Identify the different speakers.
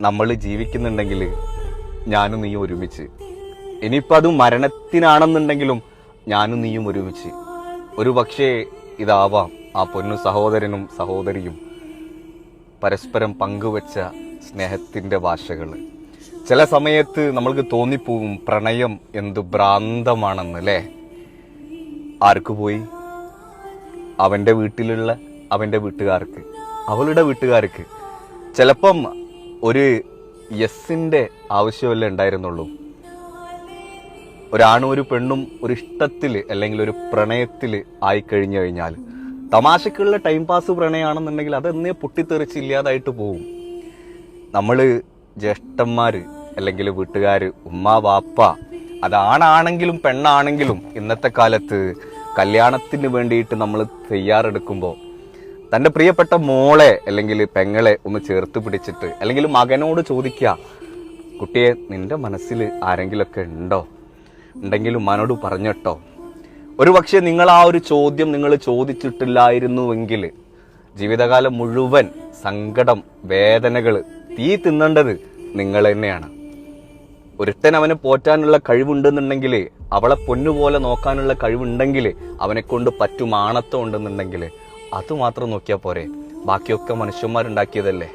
Speaker 1: നമ്മൾ ജീവിക്കുന്നുണ്ടെങ്കിൽ ഞാനും നീയും ഒരുമിച്ച്, ഇനിയിപ്പോൾ അത് മരണത്തിനാണെന്നുണ്ടെങ്കിലും ഞാനും നീയും ഒരുമിച്ച്. ഒരു പക്ഷേ ഇതാവാം ആ പൊന്നു സഹോദരനും സഹോദരിയും പരസ്പരം പങ്കുവെച്ച സ്നേഹത്തിൻ്റെ ഭാഷകൾ. ചില സമയത്ത് നമ്മൾക്ക് തോന്നിപ്പോകും പ്രണയം എന്തു ഭ്രാന്തമാണെന്ന് അല്ലേ. ആർക്ക് പോയി? അവൻ്റെ വീട്ടിലുള്ള അവൻ്റെ വീട്ടുകാർക്ക്, അവളുടെ വീട്ടുകാർക്ക്. ചിലപ്പം ഒരു യെസ്സിൻ്റെ ആവശ്യമല്ലേ ഉണ്ടായിരുന്നുള്ളൂ. ഒരാണും ഒരു പെണ്ണും ഒരു ഇഷ്ടത്തിൽ അല്ലെങ്കിൽ ഒരു പ്രണയത്തിൽ ആയിക്കഴിഞ്ഞു കഴിഞ്ഞാൽ, തമാശക്കുള്ള ടൈം പാസ് പ്രണയമാണെന്നുണ്ടെങ്കിൽ അതെന്നേ പൊട്ടിത്തെറിച്ച് ഇല്ലാതായിട്ട് പോവും. നമ്മൾ ജ്യേഷ്ഠന്മാർ അല്ലെങ്കിൽ വീട്ടുകാർ, ഉമ്മ വാപ്പ, അതാണാണെങ്കിലും പെണ്ണാണെങ്കിലും ഇന്നത്തെ കാലത്ത് കല്യാണത്തിന് വേണ്ടിയിട്ട് നമ്മൾ തയ്യാറെടുക്കുമ്പോൾ തൻ്റെ പ്രിയപ്പെട്ട മോളെ അല്ലെങ്കിൽ പെങ്ങളെ ഒന്ന് ചേർത്ത് പിടിച്ചിട്ട് അല്ലെങ്കിൽ മകനോട് ചോദിക്കുക, കുട്ടിയെ നിന്റെ മനസ്സിൽ ആരെങ്കിലുമൊക്കെ ഉണ്ടോ? ഉണ്ടെങ്കിൽ ഉമ്മാനോട് പറഞ്ഞിട്ടോ. ഒരു പക്ഷേ നിങ്ങൾ ആ ഒരു ചോദ്യം നിങ്ങൾ ചോദിച്ചിട്ടില്ലായിരുന്നുവെങ്കിൽ ജീവിതകാലം മുഴുവൻ സങ്കടം, വേദനകൾ, തീ തിന്നേണ്ടത് നിങ്ങൾ തന്നെയാണ്. ഒരുത്തൻ അവനെ പോറ്റാനുള്ള കഴിവുണ്ടെന്നുണ്ടെങ്കിൽ, അവളെ പൊന്നുപോലെ നോക്കാനുള്ള കഴിവുണ്ടെങ്കിൽ, അവനെ കൊണ്ട് പറ്റും ആണത്തം ഉണ്ടെന്നുണ്ടെങ്കിൽ അതുമാത്രം നോക്കിയാൽ പോരെ. ബാക്കിയൊക്കെ മനുഷ്യന്മാരുണ്ടാക്കിയതല്ലേ.